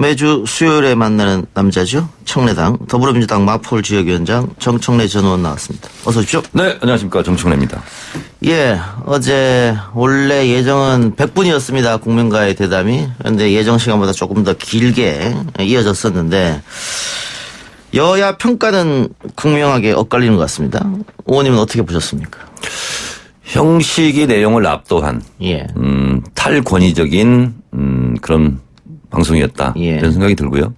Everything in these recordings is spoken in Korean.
매주 수요일에 만나는 남자죠. 청래당 더불어민주당 마포울 지역위원장 정청래 전 의원 나왔습니다. 어서 오십시오. 네, 안녕하십니까. 정청래입니다. 예, 어제 원래 예정은 100분이었습니다. 국민과의 대담이. 그런데 예정 시간보다 조금 더 길게 이어졌었는데 여야 평가는 극명하게 엇갈리는 것 같습니다. 의원님은 어떻게 보셨습니까? 형식이 내용을 압도한 예. 탈권위적인 그런 방송이었다. 예. 이런 생각이 들고요.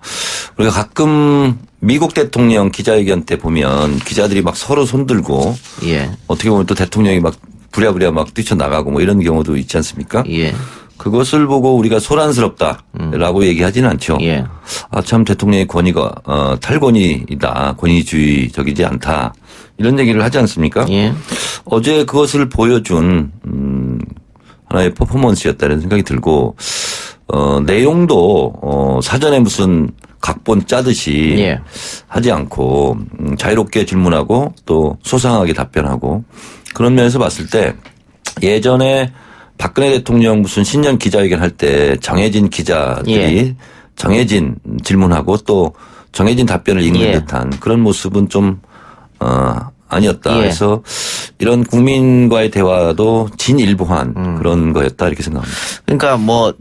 우리가 가끔 미국 대통령 기자회견 때 보면 기자들이 막 서로 손들고 예. 어떻게 보면 또 대통령이 막 부랴부랴 막 뛰쳐나가고 뭐 이런 경우도 있지 않습니까? 예. 그것을 보고 우리가 소란스럽다라고 얘기하지는 않죠. 예. 아, 참 대통령의 권위가 탈권위이다. 권위주의적이지 않다. 이런 얘기를 하지 않습니까? 예. 어제 그것을 보여준 하나의 퍼포먼스였다는 생각이 들고 내용도 사전에 무슨 각본 짜듯이 예. 하지 않고 자유롭게 질문하고 또 소상하게 답변하고 그런 면에서 봤을 때 예전에 박근혜 대통령 무슨 신년 기자회견 할 때 정해진 기자들이 예. 정해진 질문하고 또 정해진 답변을 읽는 예. 듯한 그런 모습은 좀 아니었다. 예. 그래서 이런 국민과의 대화도 진일보한 그런 거였다 이렇게 생각합니다. 그러니까 뭐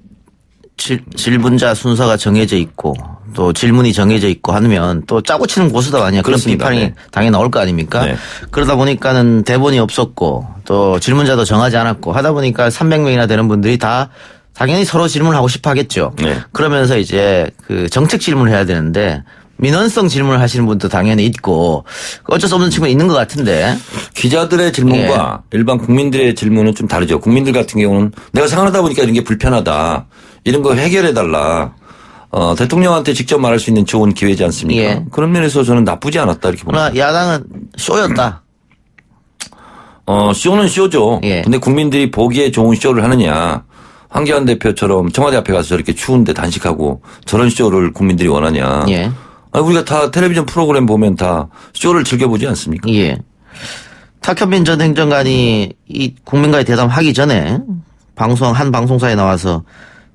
질문자 순서가 정해져 있고 또 질문이 정해져 있고 하면 또 짜고 치는 고수다 아니야. 그런 그렇습니다. 비판이 네. 당연히 나올 거 아닙니까? 네. 그러다 보니까는 대본이 없었고 또 질문자도 정하지 않았고 하다 보니까 300명이나 되는 분들이 다 당연히 서로 질문을 하고 싶어 하겠죠. 네. 그러면서 이제 그 정책 질문을 해야 되는데 민원성 질문을 하시는 분도 당연히 있고 어쩔 수 없는 측면이 있는 것 같은데. 기자들의 질문과 일반 국민들의 질문은 좀 다르죠. 국민들 같은 경우는 내가 생각하다 보니까 이런 게 불편하다. 이런 거 해결해달라. 대통령한테 직접 말할 수 있는 좋은 기회지 않습니까? 예. 그런 면에서 저는 나쁘지 않았다 이렇게 봅니다. 그러나 야당은 쇼였다. 쇼는 쇼죠. 예. 근데 국민들이 보기에 좋은 쇼를 하느냐. 황교안 대표처럼 청와대 앞에 가서 저렇게 추운데 단식하고 저런 쇼를 국민들이 원하냐. 예. 아니, 우리가 다 텔레비전 프로그램 보면 다 쇼를 즐겨보지 않습니까? 예. 탁현민 전 행정관이 이 국민과의 대담 하기 전에 한 방송사에 나와서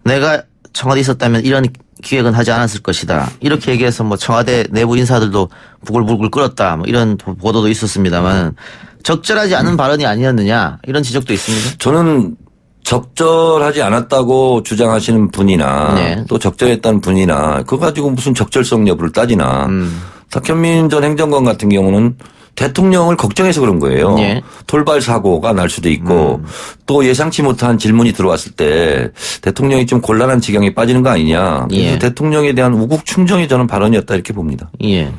내가 청와대에 있었다면 이런 기획은 하지 않았을 것이다. 이렇게 얘기해서 뭐 청와대 내부 인사들도 부글부글 끓었다. 뭐 이런 보도도 있었습니다만 적절하지 않은 발언이 아니었느냐 이런 지적도 있습니다. 저는 적절하지 않았다고 주장하시는 분이나 네. 또 적절했다는 분이나 그거 가지고 무슨 적절성 여부를 따지나 탁현민 전 행정관 같은 경우는 대통령을 걱정해서 그런 거예요. 네. 돌발 사고가 날 수도 있고 또 예상치 못한 질문이 들어왔을 때 대통령이 좀 곤란한 지경에 빠지는 거 아니냐. 그래서 예. 대통령에 대한 우국 충정이 저는 발언이었다 이렇게 봅니다. 예.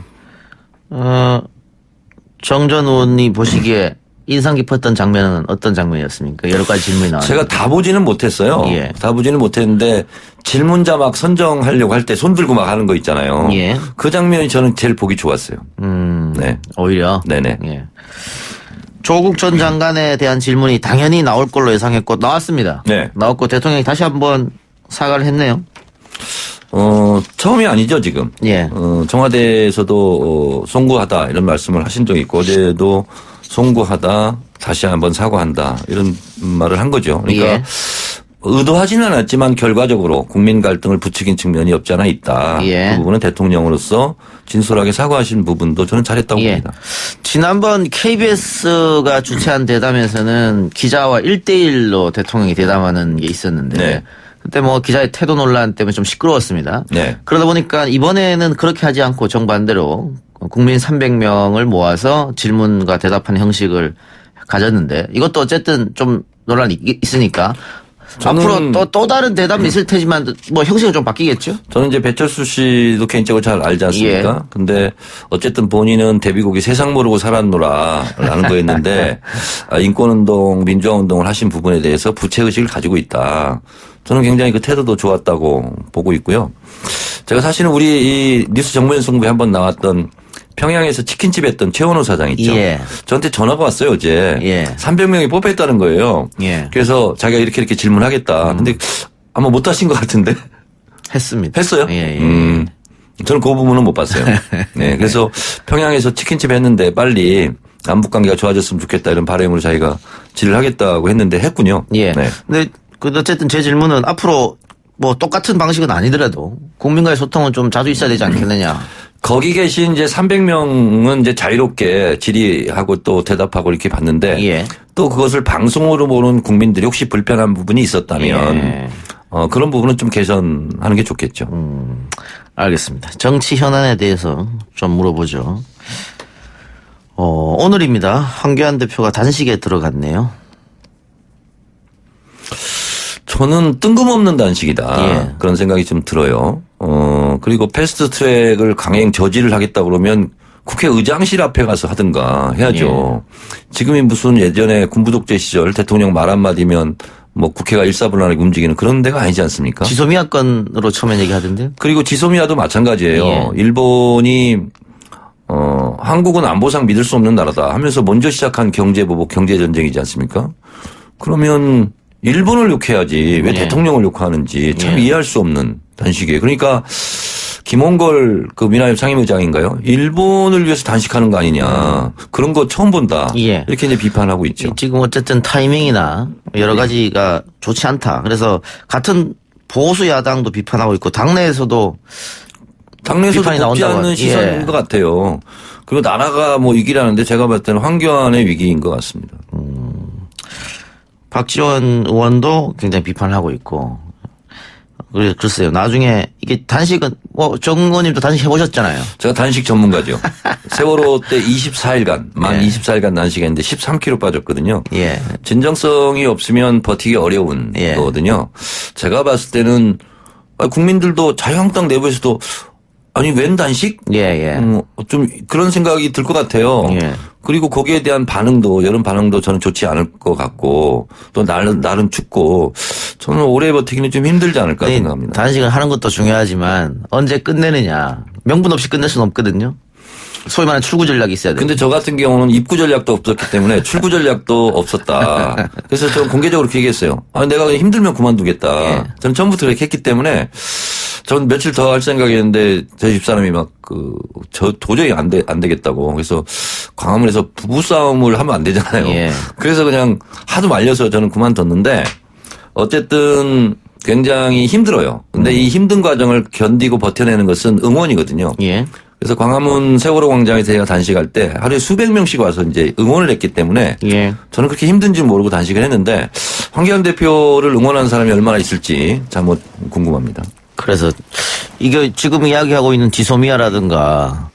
정 전 의원이 보시기에 인상 깊었던 장면은 어떤 장면이었습니까? 여러 가지 질문이 나왔는데. 제가 다 보지는 못했어요. 예. 다 보지는 못했는데 질문자 막 선정하려고 할 때 손 들고 막 하는 거 있잖아요. 예. 그 장면이 저는 제일 보기 좋았어요. 네. 오히려. 네네. 예. 조국 전 장관에 대한 질문이 당연히 나올 걸로 예상했고 나왔습니다. 네. 나왔고 대통령이 다시 한번 사과를 했네요. 처음이 아니죠, 지금. 예. 청와대에서도 송구하다 이런 말씀을 하신 적이 있고 어제도 송구하다 다시 한번 사과한다 이런 말을 한 거죠. 그러니까 예. 의도하지는 않았지만 결과적으로 국민 갈등을 부추긴 측면이 없지 않아 있다. 예. 그 부분은 대통령으로서 진솔하게 사과하신 부분도 저는 잘했다고 예. 봅니다. 지난번 KBS가 주최한 대담에서는 기자와 1대1로 대통령이 대담하는 게 있었는데 네. 그때 뭐 기자의 태도 논란 때문에 좀 시끄러웠습니다. 네. 그러다 보니까 이번에는 그렇게 하지 않고 정반대로 국민 300명을 모아서 질문과 대답하는 형식을 가졌는데 이것도 어쨌든 좀 논란이 있으니까 앞으로 또 다른 대담이 있을 테지만 뭐 형식은 좀 바뀌겠죠? 저는 이제 배철수 씨도 개인적으로 잘 알지 않습니까? 예. 근데 어쨌든 본인은 대비곡이 세상 모르고 살았노라라는 거였는데 인권운동, 민주화운동을 하신 부분에 대해서 부채의식을 가지고 있다. 저는 굉장히 그 태도도 좋았다고 보고 있고요. 제가 사실은 우리 이 뉴스 정보연 승부에 한번 나왔던 평양에서 치킨집 했던 최원호 사장 있죠. 예. 저한테 전화가 왔어요, 어제. 예. 300명이 뽑혔다는 거예요. 예. 그래서 자기가 이렇게 질문하겠다. 근데 아마 못 하신 것 같은데. 했습니다. 했어요? 예, 예. 저는 그 부분은 못 봤어요. 네. 그래서 평양에서 치킨집 했는데 빨리 남북 관계가 좋아졌으면 좋겠다 이런 바람으로 자기가 질을 하겠다고 했는데 했군요. 예. 네. 근데 어쨌든 제 질문은 앞으로 뭐 똑같은 방식은 아니더라도 국민과의 소통은 좀 자주 있어야 되지 않겠느냐. 거기 계신 이제 300명은 이제 자유롭게 질의하고 또 대답하고 이렇게 봤는데 예. 또 그것을 방송으로 보는 국민들이 혹시 불편한 부분이 있었다면 예. 그런 부분은 좀 개선하는 게 좋겠죠. 알겠습니다. 정치 현안에 대해서 좀 물어보죠. 오늘입니다. 황교안 대표가 단식에 들어갔네요. 저는 뜬금없는 단식이다. 예. 그런 생각이 좀 들어요. 그리고 패스트 트랙을 강행 저지를 하겠다 그러면 국회 의장실 앞에 가서 하든가 해야죠. 지금이 무슨 예전에 군부 독재 시절 대통령 말 한마디면 뭐 국회가 일사불란하게 움직이는 그런 데가 아니지 않습니까? 지소미아 건으로 처음에 얘기하던데요. 그리고 지소미아도 마찬가지예요. 예. 일본이 한국은 안보상 믿을 수 없는 나라다 하면서 먼저 시작한 경제보복 경제전쟁이지 않습니까? 그러면 일본을 욕해야지 왜 예. 대통령을 욕하는지 참 예. 이해할 수 없는 단식이에요. 그러니까 김홍걸 그 미나협 상임의장인가요? 일본을 위해서 단식하는 거 아니냐. 그런 거 처음 본다. 예. 이렇게 이제 비판하고 있죠. 지금 어쨌든 타이밍이나 여러 가지가 좋지 않다. 그래서 같은 보수 야당도 비판하고 있고 당내에서도 당내에서도 비판이 높지 나온다고 않은 하죠. 시선인 예. 것 같아요. 그리고 나라가 뭐 위기라는데 제가 봤을 때는 황교안의 위기인 것 같습니다. 박지원 의원도 굉장히 비판을 하고 있고. 글쎄요. 나중에 이게 단식은 정 의원님도 단식 해보셨잖아요. 제가 단식 전문가죠. 세월호 때 24일간, 만 예. 24일간 단식했는데 13kg 빠졌거든요. 예. 진정성이 없으면 버티기 어려운 예. 거거든요. 제가 봤을 때는 국민들도 자유한국당 내부에서도 아니 웬 단식? 예, 예. 좀 그런 생각이 들 것 같아요. 예. 그리고 거기에 대한 반응도 여름 반응도 저는 좋지 않을 것 같고 또 나름 춥고 저는 오래 버티기는 좀 힘들지 않을까 생각합니다. 단식을 하는 것도 중요하지만 언제 끝내느냐. 명분 없이 끝낼 수는 없거든요. 소위 말하는 출구 전략이 있어야 돼요. 근데 저 같은 경우는 입구 전략도 없었기 때문에 출구 전략도 없었다. 그래서 저는 공개적으로 그렇게 얘기했어요. 내가 힘들면 그만두겠다. 예. 저는 처음부터 그렇게 했기 때문에 전 며칠 더 할 생각이었는데 저희 집사람이 저 도저히 안 되겠다고. 그래서 광화문에서 부부싸움을 하면 안 되잖아요. 예. 그래서 그냥 하도 말려서 저는 그만뒀는데 어쨌든 굉장히 힘들어요. 근데 이 힘든 과정을 견디고 버텨내는 것은 응원이거든요. 예. 그래서 광화문 세월호 광장에서 제가 단식할 때 하루에 수백 명씩 와서 이제 응원을 했기 때문에 예. 저는 그렇게 힘든지 모르고 단식을 했는데 황교안 대표를 응원하는 사람이 얼마나 있을지 참 궁금합니다. 그래서 이게 지금 이야기하고 있는 지소미아라든가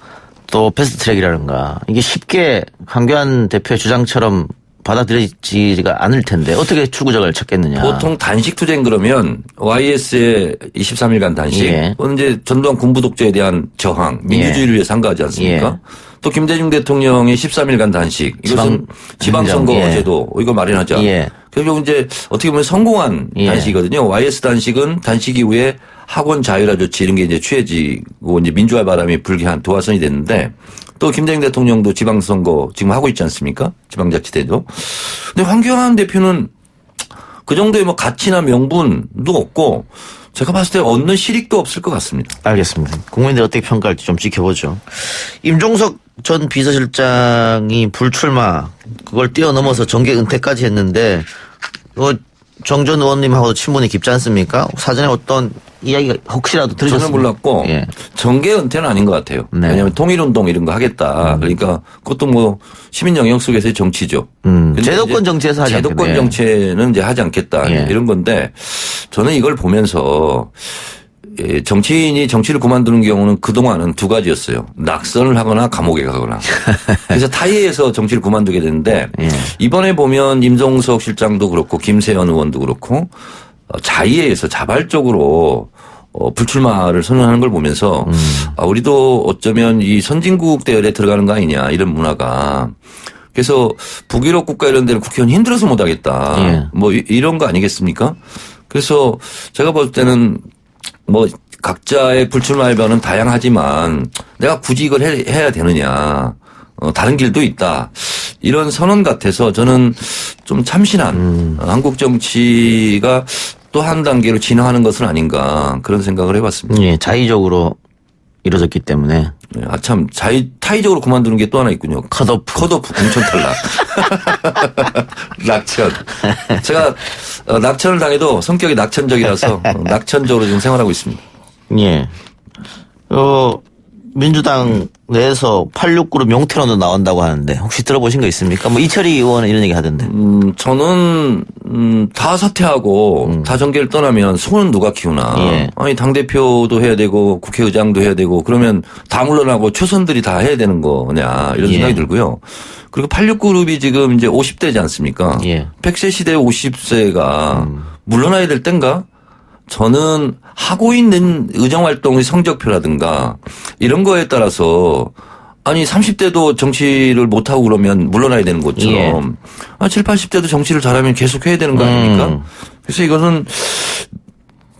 또 패스트트랙이라든가 이게 쉽게 황교안 대표의 주장처럼 받아들여지지가 않을 텐데 어떻게 출구적을 찾겠느냐. 보통 단식 투쟁 그러면 YS의 23일간 단식, 예. 그건 이제 전두환 군부 독재에 대한 저항, 민주주의를 위해 상가하지 않습니까? 예. 또 김대중 대통령의 13일간 단식, 이것은 지방선거제도 이거 마련하자. 예. 결국 이제 어떻게 보면 성공한 예. 단식이거든요. YS 단식은 단식 이후에 학원 자율화 조치 이런 게 이제 취해지고 이제 민주화 바람이 불게 도화선이 됐는데 또 김대중 대통령도 지방선거 지금 하고 있지 않습니까? 지방자치대도. 근데 황교안 대표는 그 정도의 뭐 가치나 명분도 없고 제가 봤을 때 얻는 실익도 없을 것 같습니다. 알겠습니다. 국민들이 어떻게 평가할지 좀 지켜보죠. 임종석 전 비서실장이 불출마 그걸 뛰어넘어서 정계 은퇴까지 했는데 정 전 의원님하고도 친분이 깊지 않습니까? 사전에 어떤 이야기가 혹시라도 들으셨습니까? 저는 몰랐고 예. 정계 은퇴는 아닌 것 같아요. 네. 왜냐하면 통일운동 이런 거 하겠다. 그러니까 그것도 뭐 시민 영역 속에서의 정치죠. 근데 제도권 이제 정치에서 하지 제도권 않겠네. 정치는 이제 하지 않겠다. 예. 이런 건데 저는 이걸 보면서 정치인이 정치를 그만두는 경우는 그동안은 두 가지였어요. 낙선을 하거나 감옥에 가거나. 그래서 타의에서 정치를 그만두게 되는데 예. 이번에 보면 임종석 실장도 그렇고 김세연 의원도 그렇고 자의에서 자발적으로 불출마를 선언하는 걸 보면서 우리도 어쩌면 이 선진국 대열에 들어가는 거 아니냐 이런 문화가. 그래서 북유럽 국가 이런 데는 국회의원 힘들어서 못 하겠다. 예. 뭐 이런 거 아니겠습니까? 그래서 제가 볼 때는 뭐 각자의 불출마 해변은 다양하지만 내가 굳이 이걸 해야 되느냐. 다른 길도 있다. 이런 선언 같아서 저는 좀 참신한 한국 정치가 또 한 단계로 진화하는 것은 아닌가 그런 생각을 해봤습니다. 예, 자의적으로 이루어졌기 때문에. 참 타의적으로 그만두는 게 또 하나 있군요. 컷오프. 공천 탈락. 낙천. 제가 낙천을 당해도 성격이 낙천적이라서 낙천적으로 지금 생활하고 있습니다. 예. 민주당 내에서 86그룹 용태론도 나온다고 하는데 혹시 들어보신 거 있습니까? 뭐 이철희 의원은 이런 얘기 하던데. 저는 다 사퇴하고 다 정계를 떠나면 손은 누가 키우나. 예. 아니 당대표도 해야 되고 국회의장도 해야 되고 그러면 다 물러나고 초선들이 다 해야 되는 거냐 이런 생각이 들고요. 그리고 86그룹이 지금 이제 50대지 않습니까? 예. 100세 시대 50세가 물러나야 될 땐가? 저는 하고 있는 의정활동의 성적표라든가 이런 거에 따라서 아니 30대도 정치를 못하고 그러면 물러나야 되는 것처럼 7, 80대도 정치를 잘하면 계속 해야 되는 거 아닙니까? 그래서 이것은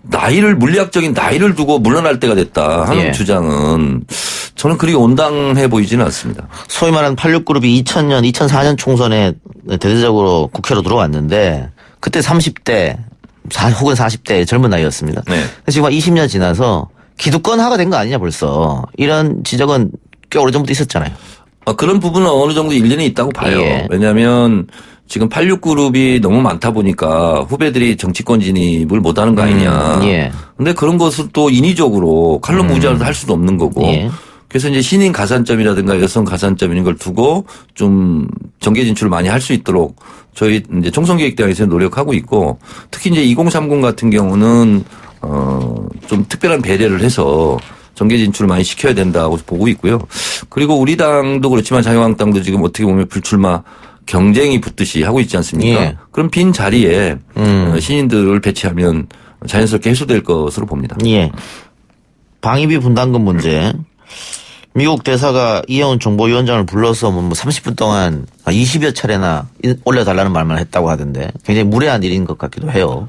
나이를 물리학적인 나이를 두고 물러날 때가 됐다 하는 주장은 저는 그리 온당해 보이지는 않습니다. 소위 말하는 86그룹이 2000년, 2004년 총선에 대대적으로 국회로 들어왔는데 그때 30대 혹은 40대 젊은 나이였습니다. 네. 지금 20년 지나서 기득권화가 된 거 아니냐 벌써. 이런 지적은 꽤 오래전부터 있었잖아요. 그런 부분은 어느 정도 일리는 있다고 봐요. 예. 왜냐하면 지금 86그룹이 너무 많다 보니까 후배들이 정치권 진입을 못하는 거 아니냐. 예. 근데 그런 것을 또 인위적으로 칼럼 무자를 할 수도 없는 거고. 예. 그래서 이제 신인 가산점이라든가 여성 가산점 이런 걸 두고 좀 정계 진출을 많이 할 수 있도록 저희 이제 총선기획단에서 노력하고 있고 특히 이제 2030 같은 경우는 좀 특별한 배려를 해서 정계 진출을 많이 시켜야 된다고 보고 있고요. 그리고 우리 당도 그렇지만 자유한국당도 지금 어떻게 보면 불출마 경쟁이 붙듯이 하고 있지 않습니까? 예. 그럼 빈 자리에 신인들을 배치하면 자연스럽게 해소될 것으로 봅니다. 예. 방위비 분담금 문제. 미국 대사가 이영훈 정보위원장을 불러서 뭐 30분 동안 20여 차례나 올려달라는 말만 했다고 하던데 굉장히 무례한 일인 것 같기도 해요.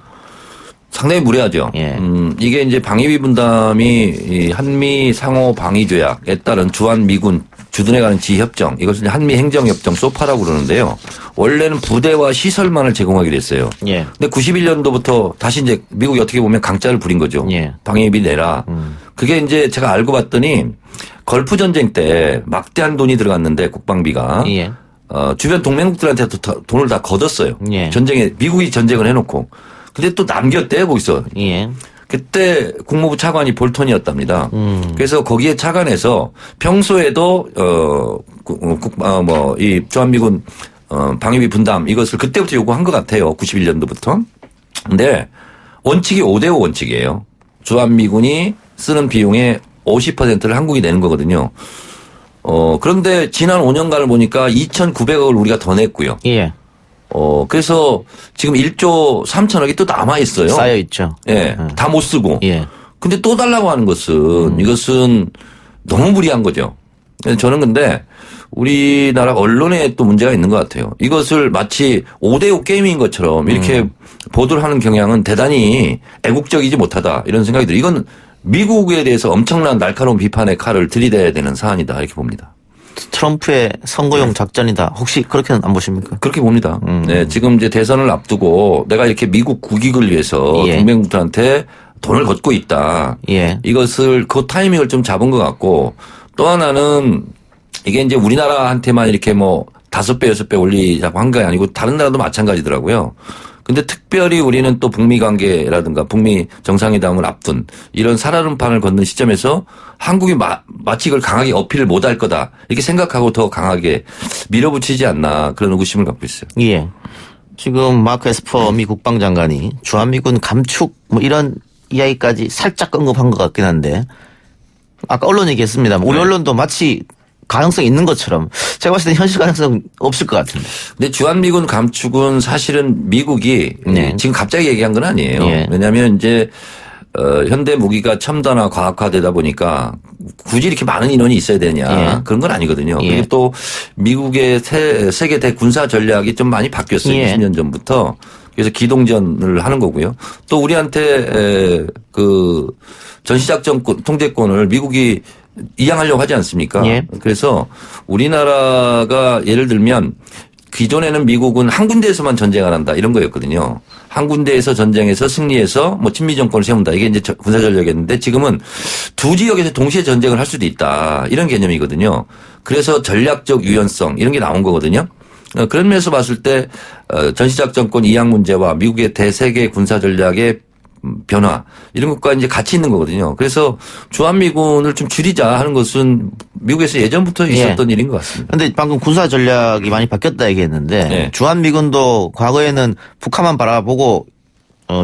상당히 무례하죠. 예. 이게 이제 방위비 분담이 이 한미 상호 방위 조약에 따른 주한 미군 주둔해 가는 지휘협정 이것을 한미 행정협정 소파라고 그러는데요. 원래는 부대와 시설만을 제공하기로 했어요. 예. 근데 91년도부터 다시 이제 미국이 어떻게 보면 강짜를 부린 거죠. 예. 방위비 내라. 그게 이제 제가 알고 봤더니 걸프 전쟁 때 막대한 돈이 들어갔는데 국방비가 예. 주변 동맹국들한테 돈을 다 걷었어요. 예. 전쟁에 미국이 전쟁을 해놓고 근데 또 남겼대요 거기서. 예. 그때 국무부 차관이 볼턴이었답니다. 그래서 거기에 차관해서 평소에도 이 주한미군 방위비 분담 이것을 그때부터 요구한 것 같아요. 91년도부터. 근데 원칙이 5대5 원칙이에요. 주한미군이 쓰는 비용의 50%를 한국이 내는 거거든요. 그런데 지난 5년간을 보니까 2,900억을 우리가 더 냈고요. 예. 그래서 지금 1조 3천억이 또 남아 있어요. 쌓여 있죠. 예. 다 못 쓰고. 예. 근데 또 달라고 하는 것은 이것은 너무 무리한 거죠. 저는 근데 우리나라 언론에 또 문제가 있는 것 같아요. 이것을 마치 5대5 게임인 것처럼 이렇게 보도를 하는 경향은 대단히 애국적이지 못하다 이런 생각이 들어요. 이건 미국에 대해서 엄청난 날카로운 비판의 칼을 들이대야 되는 사안이다 이렇게 봅니다. 트럼프의 선거용 작전이다. 혹시 그렇게는 안 보십니까? 그렇게 봅니다. 네, 지금 이제 대선을 앞두고 내가 이렇게 미국 국익을 위해서 예. 동맹국들한테 돈을 걷고 있다. 예. 이것을 그 타이밍을 좀 잡은 것 같고 또 하나는 이게 이제 우리나라한테만 이렇게 뭐 5배, 6배 올리자고 한 게 아니고 다른 나라도 마찬가지더라고요. 근데 특별히 우리는 또 북미 관계라든가 북미 정상회담을 앞둔 이런 살얼음판을 걷는 시점에서 한국이 마치 이걸 강하게 어필을 못할 거다 이렇게 생각하고 더 강하게 밀어붙이지 않나 그런 의구심을 갖고 있어요. 예. 지금 마크 에스퍼 미 국방장관이 주한미군 감축 뭐 이런 이야기까지 살짝 언급한 것 같긴 한데 아까 언론 얘기했습니다. 우리 언론도 마치 가능성이 있는 것처럼 제가 봤을 때 현실 가능성 없을 것 같은데. 근데 주한미군 감축은 사실은 미국이 지금 갑자기 얘기한 건 아니에요. 예. 왜냐하면 이제 현대 무기가 첨단화 과학화되다 보니까 굳이 이렇게 많은 인원이 있어야 되냐 예. 그런 건 아니거든요. 예. 그리고 또 미국의 세계 대군사 전략이 좀 많이 바뀌었어요. 예. 20년 전부터. 그래서 기동전을 하는 거고요. 또 우리한테 그 전시작전 통제권을 미국이 이양하려고 하지 않습니까? 예. 그래서 우리나라가 예를 들면 기존에는 미국은 한 군데에서만 전쟁을 한다 이런 거였거든요. 한 군데에서 전쟁에서 승리해서 뭐 친미 정권을 세운다 이게 이제 군사 전략이었는데 지금은 두 지역에서 동시에 전쟁을 할 수도 있다 이런 개념이거든요. 그래서 전략적 유연성 이런 게 나온 거거든요. 그런 면에서 봤을 때 전시작전권 이양 문제와 미국의 대세계 군사 전략의 변화 이런 것과 이제 같이 있는 거거든요. 그래서 주한미군을 좀 줄이자 하는 것은 미국에서 예전부터 있었던 일인 것 같습니다. 그런데 방금 군사 전략이 많이 바뀌었다 얘기했는데 네. 주한미군도 과거에는 북한만 바라보고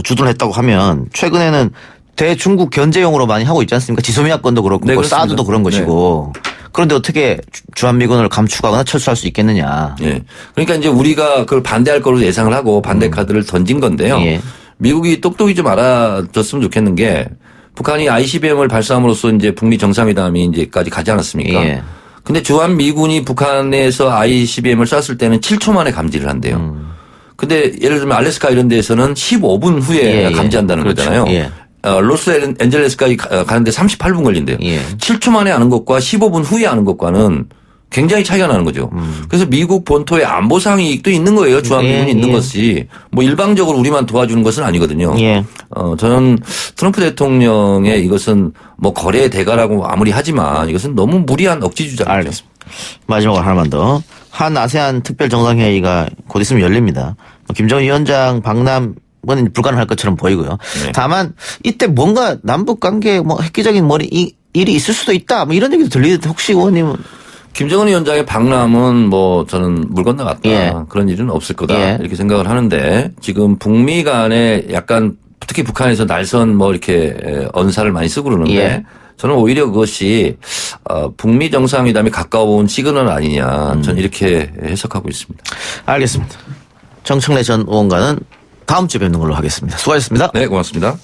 주둔했다고 하면 최근에는 대중국 견제용으로 많이 하고 있지 않습니까? 지소미아권도 그렇고 네, 사드도 그런 것이고. 그런데 어떻게 주한미군을 감축하거나 철수할 수 있겠느냐. 예. 그러니까 이제 우리가 그걸 반대할 거로 예상을 하고 반대 카드를 던진 건데요. 예. 미국이 똑똑히 좀 알아줬으면 좋겠는 게 북한이 ICBM을 발사함으로써 이제 북미 정상회담이 이제까지 가지 않았습니까? 예. 근데 주한미군이 북한에서 ICBM을 쐈을 때는 7초 만에 감지를 한대요. 근데 예를 들면 알래스카 이런 데에서는 15분 후에 예, 감지한다는 그렇죠. 거잖아요. 예. 로스앤젤레스까지 가는데 38분 걸린대요. 예. 7초 만에 아는 것과 15분 후에 아는 것과는 굉장히 차이가 나는 거죠. 그래서 미국 본토의 안보상 이익도 있는 거예요. 주한미군이 예, 있는 예. 것이. 뭐 일방적으로 우리만 도와주는 것은 아니거든요. 예. 저는 트럼프 대통령의 이것은 뭐 거래의 대가라고 아무리 하지만 이것은 너무 무리한 억지 주장이죠. 알겠습니다. 마지막으로 하나만 더. 한 아세안 특별 정상회의가 곧 있으면 열립니다. 김정은 위원장 방남은 불가능할 것처럼 보이고요. 네. 다만 이때 뭔가 남북 관계에 뭐 획기적인 일이 있을 수도 있다. 뭐 이런 얘기도 들리는데 혹시 의원님은 김정은 위원장의 방남은 뭐 저는 물 건너갔다. 예. 그런 일은 없을 거다. 예. 이렇게 생각을 하는데 지금 북미 간에 약간 특히 북한에서 날선 뭐 이렇게 언사를 많이 쓰고 그러는데 예. 저는 오히려 그것이 북미 정상회담이 가까운 시그널 아니냐. 저는 이렇게 해석하고 있습니다. 알겠습니다. 정청래 전 의원과는 다음 주에 뵙는 걸로 하겠습니다. 수고하셨습니다. 네, 고맙습니다.